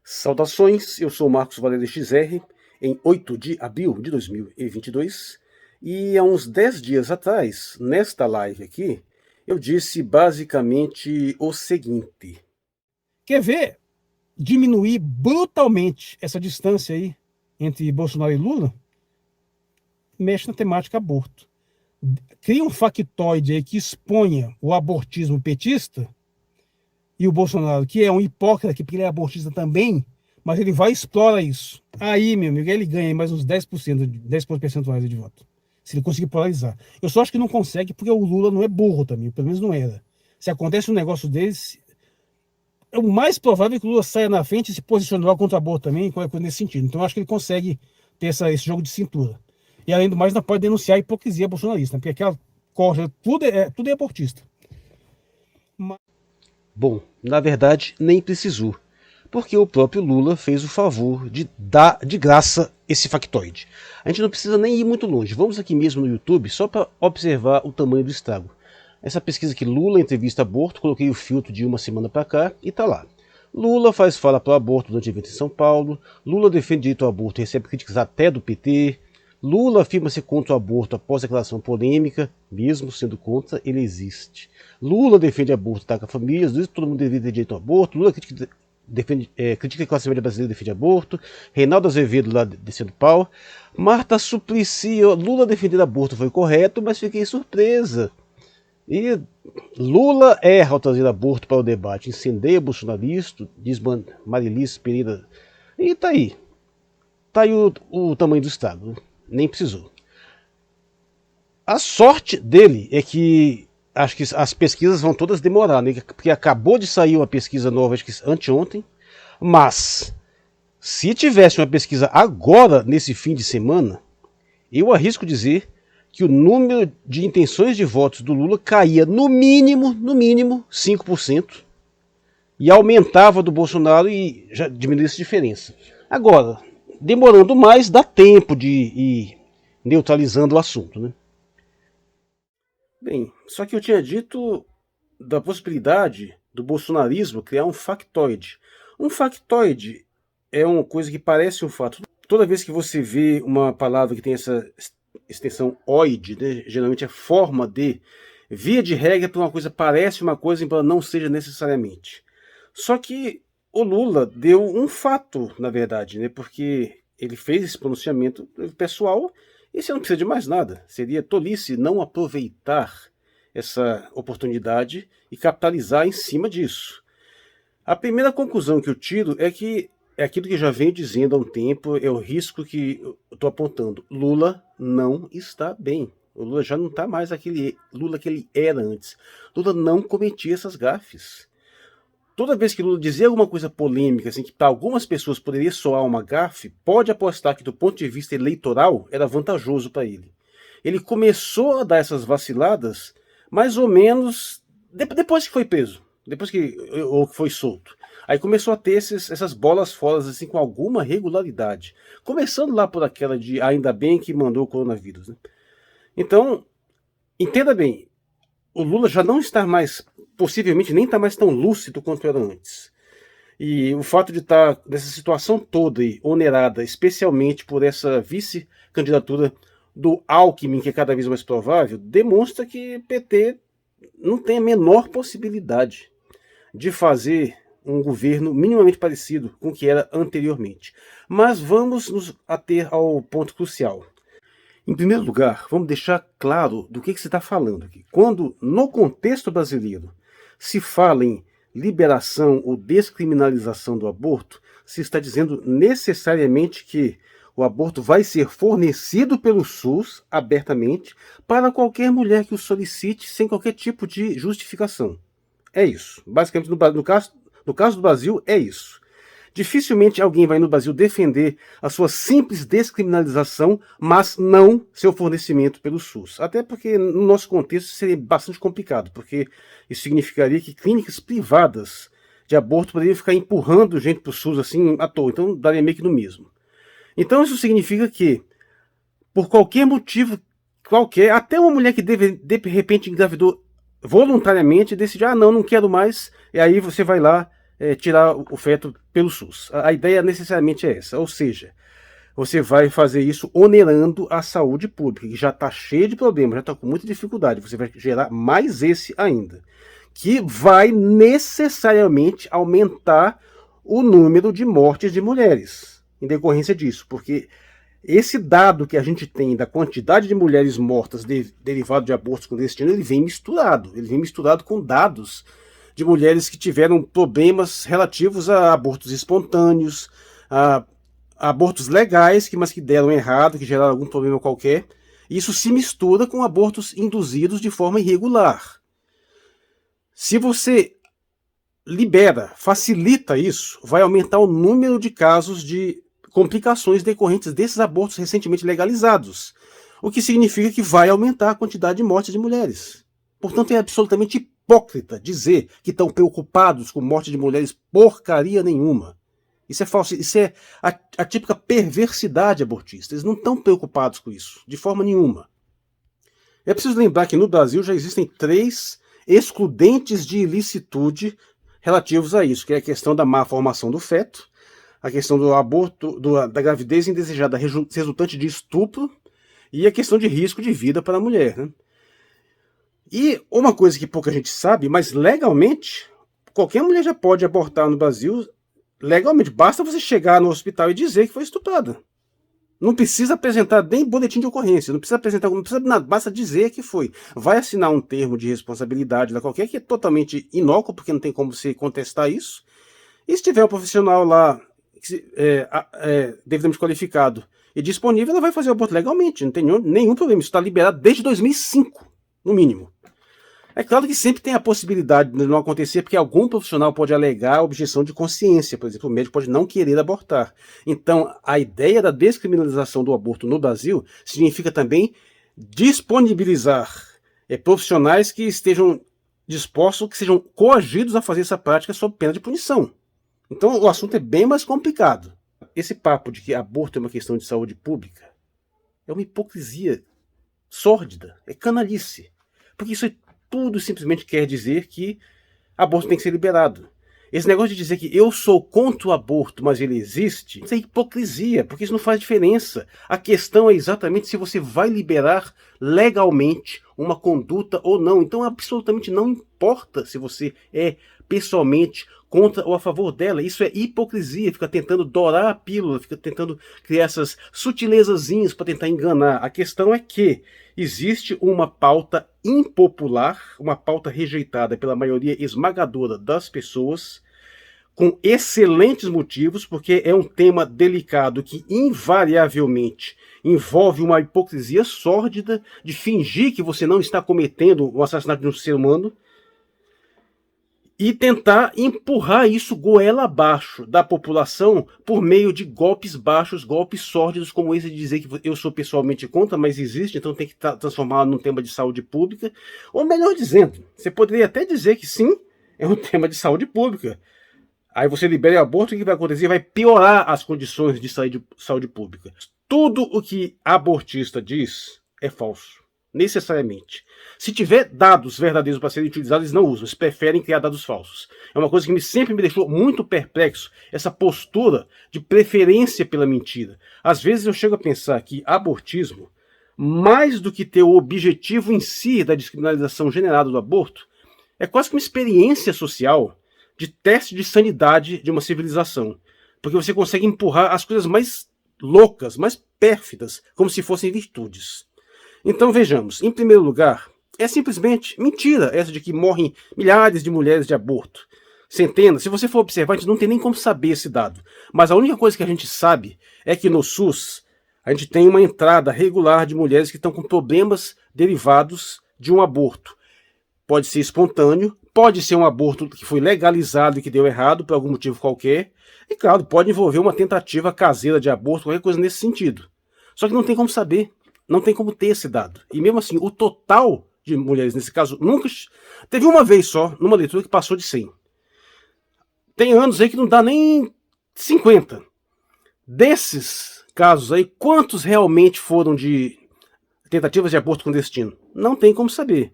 Saudações, eu sou Marcos Valério XR, em 8 de abril de 2022, e há uns 10 dias atrás, nesta live aqui, eu disse basicamente o seguinte. Quer ver diminuir brutalmente essa distância aí entre Bolsonaro e Lula? Mexe na temática aborto. Cria um factoide aí que exponha o abortismo petista e o Bolsonaro, que é um hipócrita, porque ele é abortista também, mas ele vai e explora isso. Aí, meu amigo, ele ganha mais uns 10%, 10 pontos percentuais de voto. Se ele conseguir polarizar. Eu só acho que não consegue porque o Lula não é burro também, pelo menos não era. Se acontece um negócio desse, é o mais provável que o Lula saia na frente e se posicionar contra o aborto também, qualquer coisa nesse sentido. Então eu acho que ele consegue ter esse jogo de cintura. E além do mais, ainda pode denunciar a hipocrisia bolsonarista, porque aquela corja, tudo é abortista. Bom, na verdade, nem precisou, porque o próprio Lula fez o favor de dar de graça esse factoide. A gente não precisa nem ir muito longe, vamos aqui mesmo no YouTube só para observar o tamanho do estrago. Essa pesquisa aqui, Lula entrevista aborto, coloquei o filtro de uma semana para cá e tá lá. Lula faz fala para o aborto durante evento em São Paulo, Lula defende direito ao aborto e recebe críticas até do PT, Lula afirma ser contra o aborto após declaração polêmica, mesmo sendo contra, ele existe. Lula defende aborto, ataca famílias, diz que todo mundo deveria ter direito ao aborto, Lula critica a classe média brasileira defende aborto, Reinaldo Azevedo lá descendo pau, Marta Suplicy, Lula defender aborto foi correto, mas fiquei surpresa. E Lula erra ao trazer aborto para o debate, incendeia bolsonarista, diz Marilis Pereira. E tá aí. Tá aí o tamanho do Estado, né? Nem precisou. A sorte dele é que acho que as pesquisas vão todas demorar, né? Porque acabou de sair uma pesquisa nova, acho que anteontem, mas se tivesse uma pesquisa agora, nesse fim de semana, eu arrisco dizer que o número de intenções de votos do Lula caía no mínimo 5%, e aumentava do Bolsonaro e já diminuía essa diferença. Agora, demorando mais, dá tempo de ir neutralizando o assunto, né? Bem, só que eu tinha dito da possibilidade do bolsonarismo criar um factoide. Um factoide é uma coisa que parece um fato. Toda vez que você vê uma palavra que tem essa extensão oide, né, geralmente é forma de, via de regra, para uma coisa parece uma coisa, embora não seja necessariamente. Só que o Lula deu um fato, na verdade, né, porque ele fez esse pronunciamento pessoal e você não precisa de mais nada. Seria tolice não aproveitar essa oportunidade e capitalizar em cima disso. A primeira conclusão que eu tiro é que é aquilo que eu já venho dizendo há um tempo, é o risco que eu estou apontando. Lula não está bem. O Lula já não está mais aquele Lula que ele era antes. Lula não cometia essas gafes. Toda vez que Lula dizia alguma coisa polêmica, assim, que para algumas pessoas poderia soar uma gafe, pode apostar que do ponto de vista eleitoral era vantajoso para ele. Ele começou a dar essas vaciladas mais ou menos depois que foi preso, depois que ou foi solto. Aí começou a ter essas bolas fora assim, com alguma regularidade. Começando lá por aquela de ainda bem que mandou o coronavírus. Né? Então, entenda bem, o Lula já não está mais, possivelmente nem está mais tão lúcido quanto era antes. E o fato de estar nessa situação toda aí, onerada, especialmente por essa vice-candidatura do Alckmin, que é cada vez mais provável, demonstra que PT não tem a menor possibilidade de fazer um governo minimamente parecido com o que era anteriormente. Mas vamos nos ater ao ponto crucial. Em primeiro lugar, vamos deixar claro do que se está falando aqui. Quando, no contexto brasileiro, se fala em liberação ou descriminalização do aborto, se está dizendo necessariamente que o aborto vai ser fornecido pelo SUS abertamente para qualquer mulher que o solicite sem qualquer tipo de justificação. É isso. Basicamente, no caso do Brasil, é isso. Dificilmente alguém vai no Brasil defender a sua simples descriminalização, mas não seu fornecimento pelo SUS. Até porque, no nosso contexto, seria bastante complicado, porque isso significaria que clínicas privadas de aborto poderiam ficar empurrando gente para o SUS assim à toa. Então, daria meio que no mesmo. Então, isso significa que, por qualquer motivo, qualquer, até uma mulher que de repente engravidou voluntariamente, decide, não quero mais, e aí você vai lá tirar o feto pelo SUS. A ideia necessariamente é essa, ou seja, você vai fazer isso onerando a saúde pública, que já está cheia de problemas, já está com muita dificuldade, você vai gerar mais esse ainda, que vai necessariamente aumentar o número de mortes de mulheres, em decorrência disso, porque esse dado que a gente tem da quantidade de mulheres mortas derivado de abortos clandestinos, ele vem misturado com dados de mulheres que tiveram problemas relativos a abortos espontâneos, a abortos legais, mas que deram errado, que geraram algum problema qualquer. Isso se mistura com abortos induzidos de forma irregular. Se você libera, facilita isso, vai aumentar o número de casos de complicações decorrentes desses abortos recentemente legalizados, o que significa que vai aumentar a quantidade de mortes de mulheres. Portanto, é absolutamente hipócrita dizer que estão preocupados com morte de mulheres porcaria nenhuma. Isso é falso, isso é a típica perversidade abortista. Eles não estão preocupados com isso, de forma nenhuma. É preciso lembrar que no Brasil já existem 3 excludentes de ilicitude relativos a isso, que é a questão da má formação do feto, a questão do aborto, da gravidez indesejada resultante de estupro e a questão de risco de vida para a mulher, né? E uma coisa que pouca gente sabe, mas legalmente, qualquer mulher já pode abortar no Brasil, legalmente, basta você chegar no hospital e dizer que foi estuprada. Não precisa apresentar nem boletim de ocorrência, não precisa apresentar, não precisa nada, basta dizer que foi. Vai assinar um termo de responsabilidade da qualquer que é totalmente inócuo, porque não tem como você contestar isso. E se tiver um profissional lá devidamente qualificado e disponível, ela vai fazer o aborto legalmente, não tem nenhum problema. Isso está liberado desde 2005, no mínimo. É claro que sempre tem a possibilidade de não acontecer, porque algum profissional pode alegar objeção de consciência, por exemplo, o médico pode não querer abortar. Então, a ideia da descriminalização do aborto no Brasil significa também disponibilizar profissionais que estejam dispostos, que sejam coagidos a fazer essa prática sob pena de punição. Então, o assunto é bem mais complicado. Esse papo de que aborto é uma questão de saúde pública é uma hipocrisia sórdida, é canalice. Porque isso tudo simplesmente quer dizer que aborto tem que ser liberado. Esse negócio de dizer que eu sou contra o aborto, mas ele existe, isso é hipocrisia, porque isso não faz diferença. A questão é exatamente se você vai liberar legalmente uma conduta ou não. Então absolutamente não importa se você é pessoalmente contra ou a favor dela. Isso é hipocrisia, fica tentando dourar a pílula, fica tentando criar essas sutilezazinhas para tentar enganar. A questão é que existe uma pauta impopular, uma pauta rejeitada pela maioria esmagadora das pessoas, com excelentes motivos, porque é um tema delicado que invariavelmente envolve uma hipocrisia sórdida de fingir que você não está cometendo o assassinato de um ser humano e tentar empurrar isso goela abaixo da população por meio de golpes baixos, golpes sórdidos, como esse de dizer que eu sou pessoalmente contra, mas existe, então tem que transformar num tema de saúde pública. Ou melhor dizendo, você poderia até dizer que sim, é um tema de saúde pública. Aí você libera o aborto, o que vai acontecer? Vai piorar as condições de saúde pública. Tudo o que abortista diz é falso. Necessariamente. Se tiver dados verdadeiros para serem utilizados, eles não usam, eles preferem criar dados falsos. É uma coisa que sempre me deixou muito perplexo, essa postura de preferência pela mentira. Às vezes eu chego a pensar que abortismo, mais do que ter o objetivo em si da descriminalização generada do aborto, é quase que uma experiência social de teste de sanidade de uma civilização. Porque você consegue empurrar as coisas mais loucas, mais pérfidas, como se fossem virtudes. Então vejamos, em primeiro lugar, é simplesmente mentira essa de que morrem milhares de mulheres de aborto. Centenas. Se você for observar, a gente não tem nem como saber esse dado. Mas a única coisa que a gente sabe é que no SUS a gente tem uma entrada regular de mulheres que estão com problemas derivados de um aborto. Pode ser espontâneo, pode ser um aborto que foi legalizado e que deu errado por algum motivo qualquer. E claro, pode envolver uma tentativa caseira de aborto, qualquer coisa nesse sentido. Só que não tem como saber. Não tem como ter esse dado. E mesmo assim, o total de mulheres, nesse caso, nunca... Teve uma vez só, numa leitura, que passou de 100. Tem anos aí que não dá nem 50. Desses casos aí, quantos realmente foram de tentativas de aborto clandestino? Não tem como saber.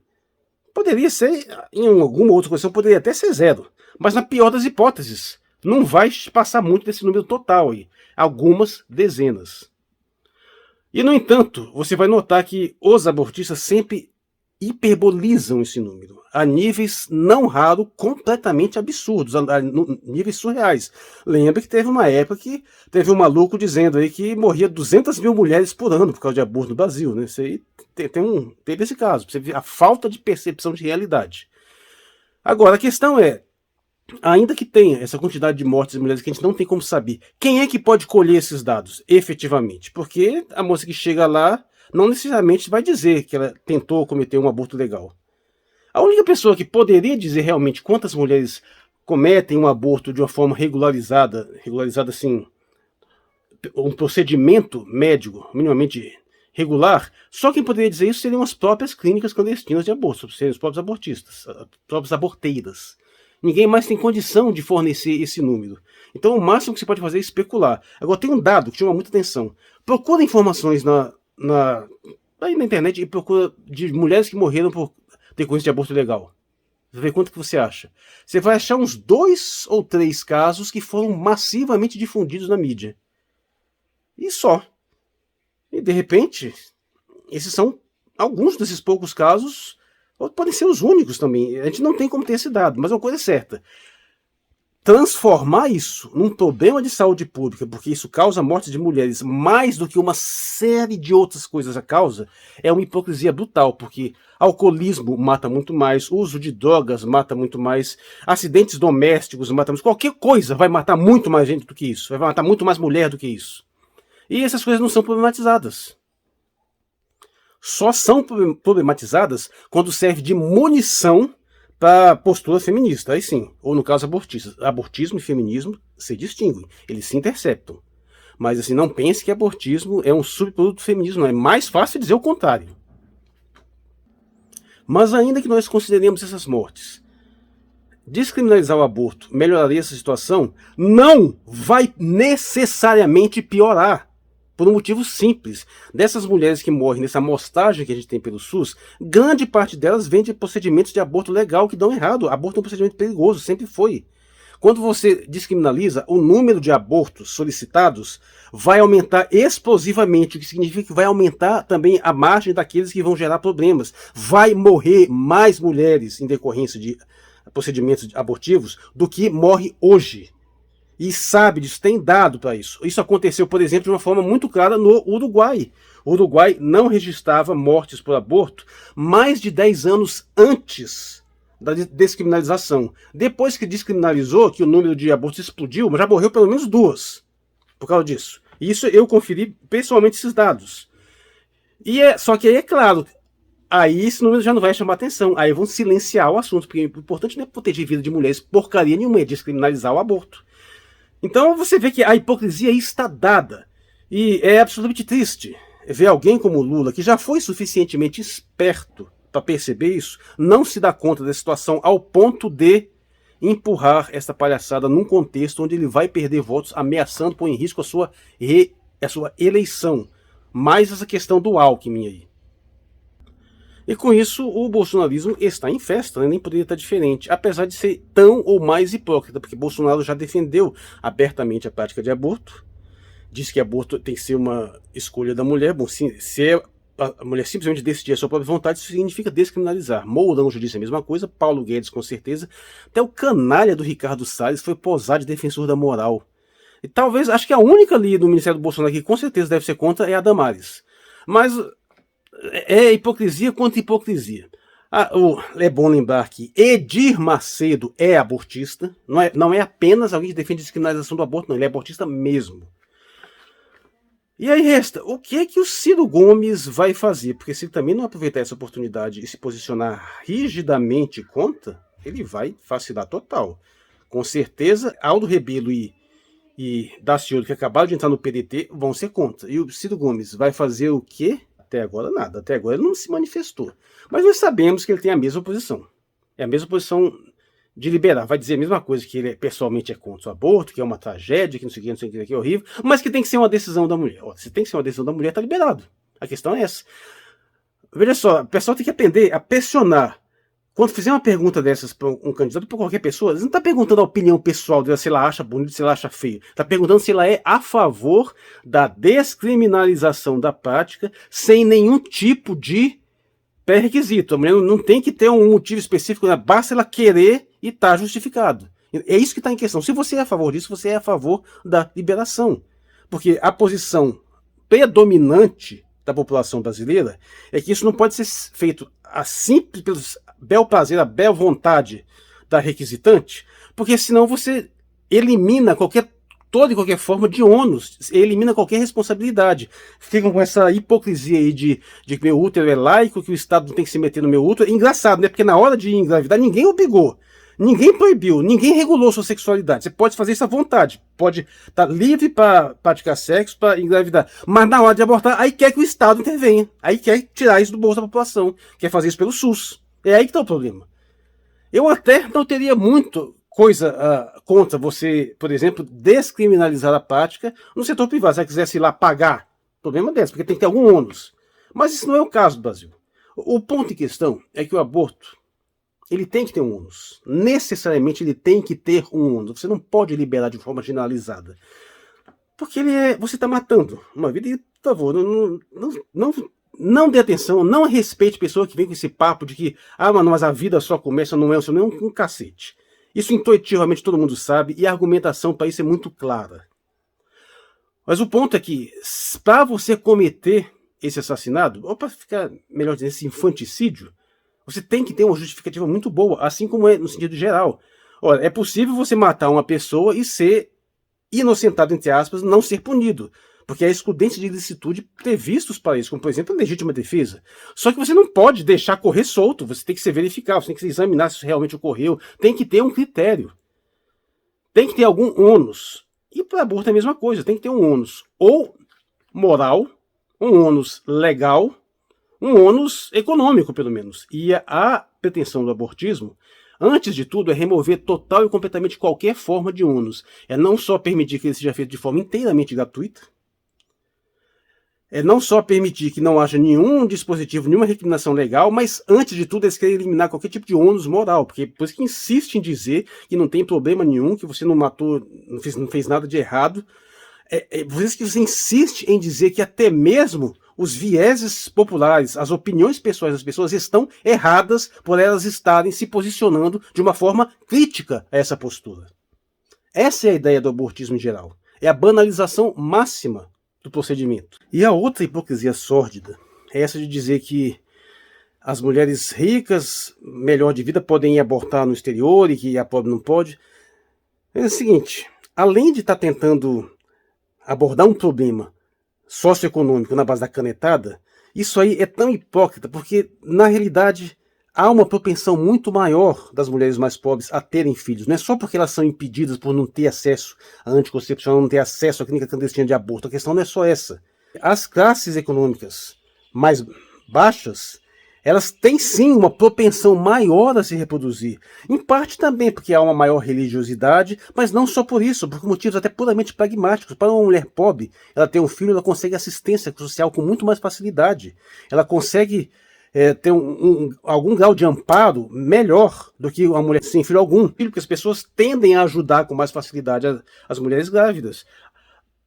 Poderia ser, em alguma outra condição, poderia até ser 0. Mas na pior das hipóteses, não vai passar muito desse número total aí. Algumas dezenas. E, no entanto, você vai notar que os abortistas sempre hiperbolizam esse número, a níveis não raros, completamente absurdos, a níveis surreais. Lembra que teve uma época que teve um maluco dizendo aí que morria 200 mil mulheres por ano por causa de aborto no Brasil, né? Isso aí teve esse caso, pra você ver a falta de percepção de realidade. Agora, a questão é, ainda que tenha essa quantidade de mortes de mulheres que a gente não tem como saber, quem é que pode colher esses dados, efetivamente? Porque a moça que chega lá não necessariamente vai dizer que ela tentou cometer um aborto legal. A única pessoa que poderia dizer realmente quantas mulheres cometem um aborto de uma forma regularizada assim, um procedimento médico minimamente regular, só quem poderia dizer isso seriam as próprias clínicas clandestinas de aborto, seriam os próprios abortistas, as próprias aborteiras. Ninguém mais tem condição de fornecer esse número. Então o máximo que você pode fazer é especular. Agora tem um dado que chama muita atenção. Procura informações aí na internet e procura de mulheres que morreram por decorrência de aborto ilegal. Você vê quanto que você acha. Você vai achar uns 2 ou 3 casos que foram massivamente difundidos na mídia. E só. E de repente, esses são alguns desses poucos casos, ou podem ser os únicos também. A gente não tem como ter esse dado, mas uma coisa é certa. Transformar isso num problema de saúde pública, porque isso causa mortes de mulheres mais do que uma série de outras coisas a causa, é uma hipocrisia brutal, porque alcoolismo mata muito mais, uso de drogas mata muito mais, acidentes domésticos matam mais, qualquer coisa vai matar muito mais gente do que isso, vai matar muito mais mulher do que isso. E essas coisas não são problematizadas. Só são problematizadas quando serve de munição para postura feminista, aí sim, ou no caso abortistas. Abortismo e feminismo se distinguem, eles se interceptam. Mas assim, não pense que abortismo é um subproduto do feminismo, não. É mais fácil dizer o contrário. Mas ainda que nós consideremos essas mortes, descriminalizar o aborto melhoraria essa situação? Não vai necessariamente piorar. Por um motivo simples. Dessas mulheres que morrem nessa amostragem que a gente tem pelo SUS, grande parte delas vem de procedimentos de aborto legal que dão errado. Aborto é um procedimento perigoso, sempre foi. Quando você descriminaliza, o número de abortos solicitados vai aumentar explosivamente, o que significa que vai aumentar também a margem daqueles que vão gerar problemas. Vai morrer mais mulheres em decorrência de procedimentos abortivos do que morre hoje. E sabe disso, tem dado para isso. Isso aconteceu, por exemplo, de uma forma muito clara no Uruguai. O Uruguai não registrava mortes por aborto mais de 10 anos antes da descriminalização. Depois que descriminalizou, que o número de abortos explodiu, já morreu pelo menos 2 por causa disso. E isso eu conferi pessoalmente esses dados. Só que aí é claro, aí esse número já não vai chamar atenção. Aí vão silenciar o assunto, porque o importante não é proteger a vida de mulheres porcaria nenhuma, é descriminalizar o aborto. Então você vê que a hipocrisia aí está dada. E é absolutamente triste ver alguém como Lula, que já foi suficientemente esperto para perceber isso, não se dá conta da situação ao ponto de empurrar essa palhaçada num contexto onde ele vai perder votos, ameaçando pôr em risco a sua eleição. Mais essa questão do Alckmin aí. E com isso, o bolsonarismo está em festa, né? Nem poderia estar diferente, apesar de ser tão ou mais hipócrita, porque Bolsonaro já defendeu abertamente a prática de aborto, diz que aborto tem que ser uma escolha da mulher. Bom, se a mulher simplesmente decidir a sua própria vontade, isso significa descriminalizar. Mourão já disse a mesma coisa, Paulo Guedes com certeza, até o canalha do Ricardo Salles foi posar de defensor da moral. E talvez, acho que a única ali do Ministério do Bolsonaro que com certeza deve ser contra é a Damares. Mas é hipocrisia contra hipocrisia. É bom lembrar que Edir Macedo é abortista, não é apenas alguém que defende a descriminalização do aborto, não, ele é abortista mesmo. E aí resta, o que é que o Ciro Gomes vai fazer? Porque se ele também não aproveitar essa oportunidade e se posicionar rigidamente contra, ele vai vacilar total. Com certeza, Aldo Rebelo e Daciolo, que acabaram de entrar no PDT, vão ser contra. E o Ciro Gomes vai fazer o quê? Até agora nada, até agora ele não se manifestou. Mas nós sabemos que ele tem a mesma posição. É a mesma posição de liberar. Vai dizer a mesma coisa, que ele pessoalmente é contra o aborto, que é uma tragédia, que não sei o que, que é horrível, mas que tem que ser uma decisão da mulher. Se tem que ser uma decisão da mulher, está liberado. A questão é essa. Veja só, o pessoal tem que aprender a pressionar quando fizer uma pergunta dessas para um candidato, para qualquer pessoa, não está perguntando a opinião pessoal dela, se ela acha bonito, se ela acha feio. Está perguntando se ela é a favor da descriminalização da prática sem nenhum tipo de pré-requisito. A mulher não tem que ter um motivo específico, né? Basta ela querer e está justificado. É isso que está em questão. Se você é a favor disso, você é a favor da liberação. Porque a posição predominante da população brasileira é que isso não pode ser feito assim pelo bel prazer, a bel vontade da requisitante, porque senão você elimina toda e qualquer forma de ônus, elimina qualquer responsabilidade. Ficam com essa hipocrisia aí de que meu útero é laico, que o Estado não tem que se meter no meu útero. É engraçado, né? Porque na hora de engravidar, ninguém obrigou. Ninguém proibiu, ninguém regulou sua sexualidade. Você pode fazer isso à vontade, pode estar livre para praticar sexo, para engravidar. Mas na hora de abortar, aí quer que o Estado intervenha. Aí quer tirar isso do bolso da população. Quer fazer isso pelo SUS. É aí que está o problema. Eu até não teria muito coisa contra você, por exemplo, descriminalizar a prática no setor privado. Se ela quisesse ir lá pagar, problema desse, porque tem que ter algum ônus. Mas isso não é o caso do Brasil. O ponto em questão é que o aborto, ele tem que ter um ônus. Necessariamente ele tem que ter um ônus. Você não pode liberar de forma generalizada. Porque você está matando uma vida e, por favor, não dê atenção, não respeite pessoa que vem com esse papo de que, mas a vida só começa, não é um cacete. Isso intuitivamente todo mundo sabe e a argumentação para isso é muito clara. Mas o ponto é que, para você cometer esse assassinato, ou para ficar melhor dizendo, esse infanticídio, você tem que ter uma justificativa muito boa, assim como é no sentido geral. Olha, é possível você matar uma pessoa e ser inocentado, entre aspas, não ser punido. Porque há excludentes de ilicitude previstos para isso, como, por exemplo, a legítima defesa. Só que você não pode deixar correr solto, você tem que se verificar, você tem que se examinar se isso realmente ocorreu, tem que ter um critério. Tem que ter algum ônus. E para aborto é a mesma coisa, tem que ter um ônus ou moral, um ônus legal, um ônus econômico, pelo menos. E a pretensão do abortismo, antes de tudo, é remover total e completamente qualquer forma de ônus. É não só permitir que ele seja feito de forma inteiramente gratuita, é não só permitir que não haja nenhum dispositivo, nenhuma recriminação legal, mas antes de tudo eles querem eliminar qualquer tipo de ônus moral, porque por isso que insiste em dizer que não tem problema nenhum, que você não matou, não fez nada de errado. Por isso que você insiste em dizer que até mesmo os vieses populares, as opiniões pessoais das pessoas estão erradas por elas estarem se posicionando de uma forma crítica a essa postura. Essa é a ideia do abortismo em geral. É a banalização máxima do procedimento. E a outra hipocrisia sórdida é essa de dizer que as mulheres ricas, melhor de vida, podem ir abortar no exterior e que a pobre não pode. É o seguinte, além de estar tentando abordar um problema socioeconômico na base da canetada, isso aí é tão hipócrita, porque na realidade há uma propensão muito maior das mulheres mais pobres a terem filhos. Não é só porque elas são impedidas por não ter acesso à anticoncepção, não ter acesso à clínica clandestina de aborto. A questão não é só essa. As classes econômicas mais baixas, elas têm sim uma propensão maior a se reproduzir. Em parte também porque há uma maior religiosidade, mas não só por isso, por motivos até puramente pragmáticos. Para uma mulher pobre, ela ter um filho, ela consegue assistência social com muito mais facilidade. Ela consegue ter algum grau de amparo melhor do que uma mulher sem filho algum. Porque as pessoas tendem a ajudar com mais facilidade as mulheres grávidas.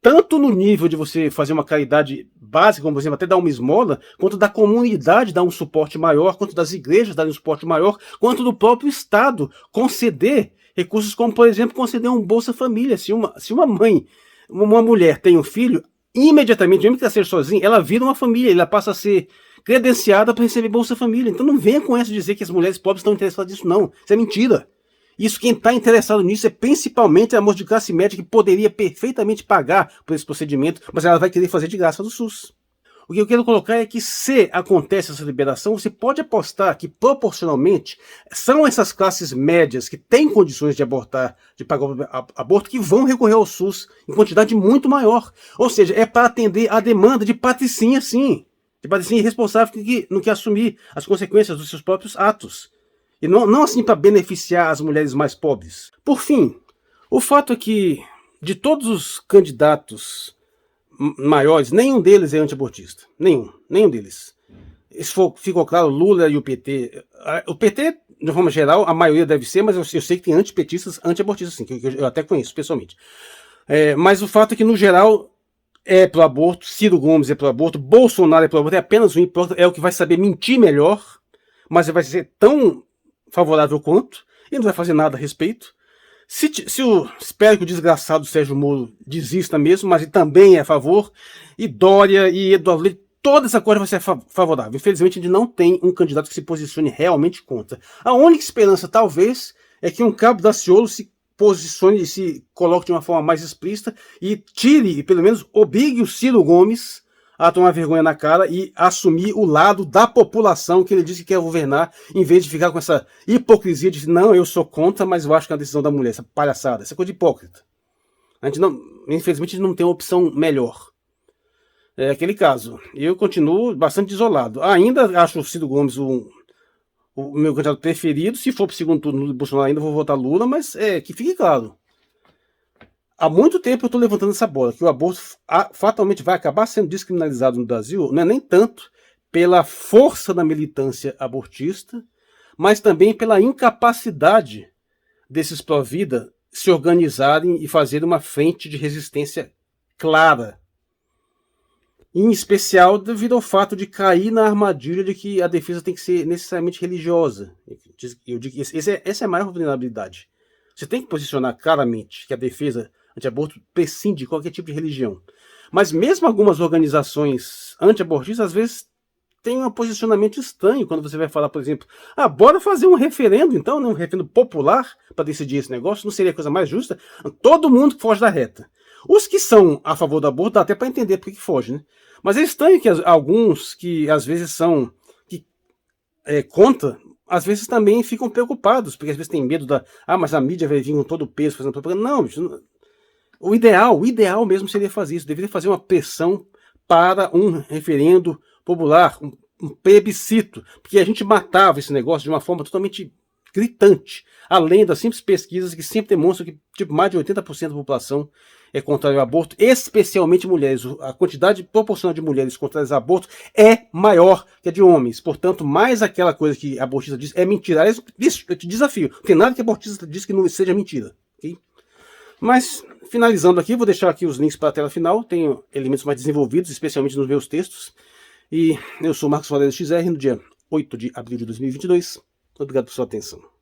Tanto no nível de você fazer uma caridade básica, como por exemplo, até dar uma esmola, quanto da comunidade dar um suporte maior, quanto das igrejas darem um suporte maior, quanto do próprio Estado conceder recursos como, por exemplo, conceder um Bolsa Família. Se uma mãe, uma mulher tem um filho, imediatamente, mesmo que ela seja sozinha, ela vira uma família, ela passa a ser credenciada para receber Bolsa Família. Então não venha com essa de dizer que as mulheres pobres estão interessadas nisso, não. Isso é mentira. Isso, quem está interessado nisso é principalmente a moça de classe média que poderia perfeitamente pagar por esse procedimento, mas ela vai querer fazer de graça do SUS. O que eu quero colocar é que se acontece essa liberação, você pode apostar que proporcionalmente são essas classes médias que têm condições de abortar, de pagar o aborto, que vão recorrer ao SUS em quantidade muito maior. Ou seja, é para atender a demanda de patricinha, sim. De patricinha irresponsável que não quer assumir as consequências dos seus próprios atos. E não assim para beneficiar as mulheres mais pobres. Por fim, o fato é que de todos os candidatos maiores, nenhum deles é antiabortista. Nenhum deles. Isso ficou claro, Lula e o PT. O PT de uma forma geral, a maioria deve ser, mas eu sei que tem antipetistas, anti-abortistas, sim, que eu até conheço pessoalmente. Mas o fato é que, no geral, é pro aborto, Ciro Gomes é pro aborto, Bolsonaro é pro aborto, é apenas um hipócrita, é o que vai saber mentir melhor, mas vai ser tão favorável quanto, e não vai fazer nada a respeito. Espero que o desgraçado Sérgio Moro desista mesmo, mas ele também é a favor, e Dória e Eduardo Leite, toda essa coisa vai ser favorável. Infelizmente, a gente não tem um candidato que se posicione realmente contra. A única esperança, talvez, é que um cabo Daciolo se posicione e se coloque de uma forma mais explícita e tire, e pelo menos obrigue o Ciro Gomes a tomar vergonha na cara e assumir o lado da população que ele disse que quer governar, em vez de ficar com essa hipocrisia de não, eu sou contra, mas eu acho que é uma decisão da mulher, essa palhaçada, essa coisa de hipócrita. A gente não, infelizmente, a gente não tem uma opção melhor. É aquele caso. Eu continuo bastante isolado. Ainda acho o Ciro Gomes o meu candidato preferido. Se for para o segundo turno do Bolsonaro, ainda vou votar Lula, mas que fique claro. Há muito tempo eu estou levantando essa bola, que o aborto fatalmente vai acabar sendo descriminalizado no Brasil, não é nem tanto pela força da militância abortista, mas também pela incapacidade desses pró-vida se organizarem e fazerem uma frente de resistência clara. Em especial devido ao fato de cair na armadilha de que a defesa tem que ser necessariamente religiosa. Eu digo que essa é a maior vulnerabilidade. Você tem que posicionar claramente que a defesa anti-aborto prescinde de qualquer tipo de religião. Mas mesmo algumas organizações anti-abortistas, às vezes, têm um posicionamento estranho quando você vai falar, por exemplo, bora fazer um referendo, então, né, um referendo popular para decidir esse negócio, não seria a coisa mais justa? Todo mundo que foge da reta. Os que são a favor do aborto, dá até para entender por que foge, né? Mas é estranho que alguns que às vezes são contra, às vezes também ficam preocupados, porque às vezes tem medo mas a mídia vai vir com todo o peso fazendo propaganda. Não, o ideal mesmo seria fazer isso, deveria fazer uma pressão para um referendo popular, um plebiscito, porque a gente matava esse negócio de uma forma totalmente gritante, além das simples pesquisas que sempre demonstram que mais de 80% da população é contrário ao aborto, especialmente mulheres. A quantidade proporcional de mulheres contrárias ao aborto é maior que a de homens. Portanto, mais aquela coisa que a abortista diz é mentira. Isso, eu te desafio. Não tem nada que a abortista diz que não seja mentira. Okay? Mas, finalizando aqui, vou deixar aqui os links para a tela final. Tenho elementos mais desenvolvidos, especialmente nos meus textos. E eu sou Marcos Valério XR, no dia 8 de abril de 2022. Obrigado por sua atenção.